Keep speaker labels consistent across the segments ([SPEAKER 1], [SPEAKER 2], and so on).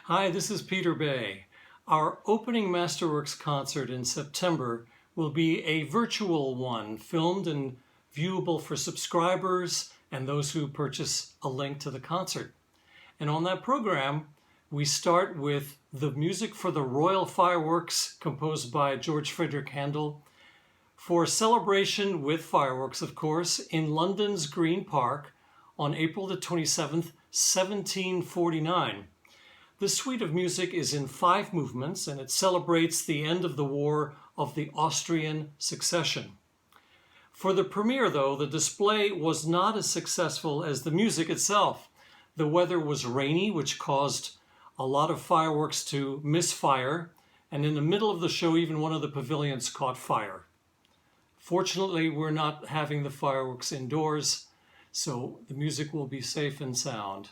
[SPEAKER 1] Hi, this is Peter Bay. Our opening Masterworks concert in September will be a virtual one, filmed and viewable for subscribers and those who purchase a link to the concert. And on that program, we start with the music for the Royal Fireworks composed by George Frideric Handel for celebration with fireworks, of course, in London's Green Park on April the 27th, 1749. This suite of music is in 5 movements, and it celebrates the end of the War of the Austrian Succession. For the premiere, though, the display was not as successful as the music itself. The weather was rainy, which caused a lot of fireworks to misfire, and in the middle of the show, even one of the pavilions caught fire. Fortunately, we're not having the fireworks indoors, so the music will be safe and sound.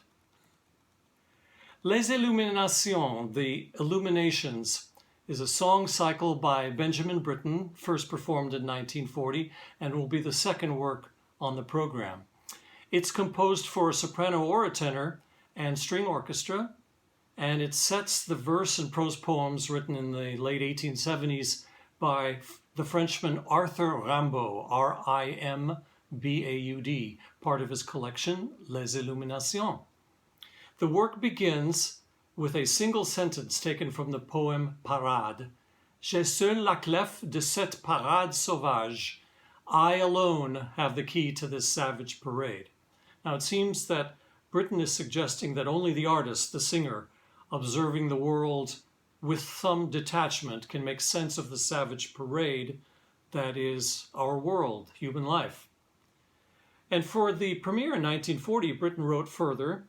[SPEAKER 1] Les Illuminations, the Illuminations, is a song cycle by Benjamin Britten, first performed in 1940, and will be the second work on the program. It's composed for a soprano or a tenor and string orchestra, and it sets the verse and prose poems written in the late 1870s by the Frenchman Arthur Rimbaud, R-I-M-B-A-U-D, part of his collection, Les Illuminations. The work begins with a single sentence taken from the poem Parade. J'ai seul la clef de cette parade sauvage. I alone have the key to this savage parade. Now it seems that Britten is suggesting that only the artist, the singer, observing the world with some detachment can make sense of the savage parade that is our world, human life. And for the premiere in 1940, Britten wrote further,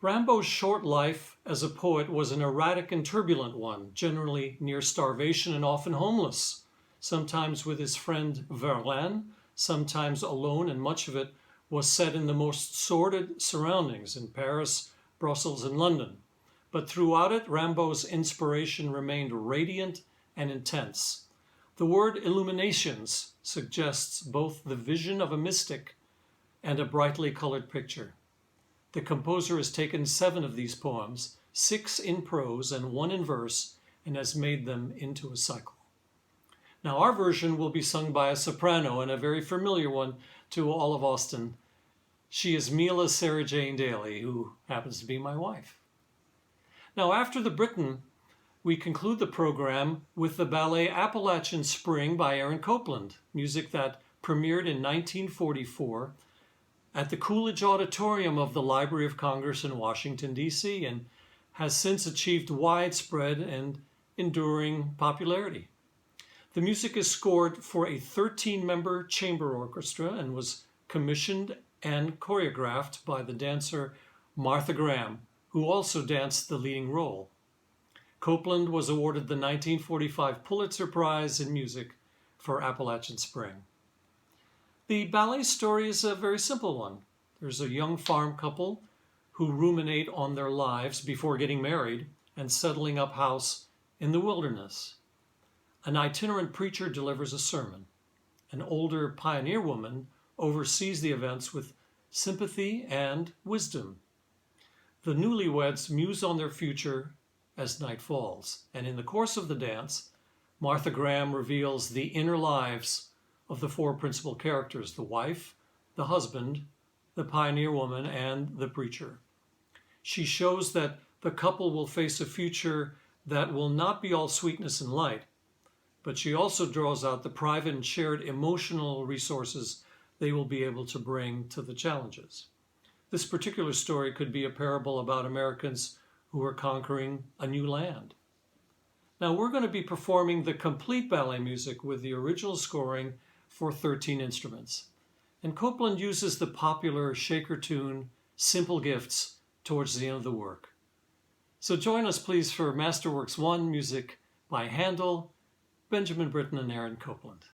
[SPEAKER 1] Rimbaud's short life as a poet was an erratic and turbulent one, generally near starvation and often homeless, sometimes with his friend Verlaine, sometimes alone, and much of it was set in the most sordid surroundings in Paris, Brussels, and London. But throughout it, Rimbaud's inspiration remained radiant and intense. The word Illuminations suggests both the vision of a mystic and a brightly colored picture. The composer has taken 7 of these poems, 6 in prose and 1 in verse, and has made them into a cycle. Now our version will be sung by a soprano, and a very familiar one to all of Austin. She is Mila Sarah Jane Daly, who happens to be my wife. Now after the Britten, we conclude the program with the ballet Appalachian Spring by Aaron Copland, music that premiered in 1944 at the Coolidge Auditorium of the Library of Congress in Washington, D.C., and has since achieved widespread and enduring popularity. The music is scored for a 13-member chamber orchestra and was commissioned and choreographed by the dancer Martha Graham, who also danced the leading role. Copland was awarded the 1945 Pulitzer Prize in Music for Appalachian Spring. The ballet story is a very simple one. There's a young farm couple who ruminate on their lives before getting married and settling up house in the wilderness. An itinerant preacher delivers a sermon. An older pioneer woman oversees the events with sympathy and wisdom. The newlyweds muse on their future as night falls, and in the course of the dance, Martha Graham reveals the inner lives of the 4 principal characters, the wife, the husband, the pioneer woman, and the preacher. She shows that the couple will face a future that will not be all sweetness and light, but she also draws out the private and shared emotional resources they will be able to bring to the challenges. This particular story could be a parable about Americans who are conquering a new land. Now we're going to be performing the complete ballet music with the original scoring for 13 instruments. And Copland uses the popular shaker tune, Simple Gifts, towards the end of the work. So join us please for Masterworks 1 music by Handel, Benjamin Britten, and Aaron Copland.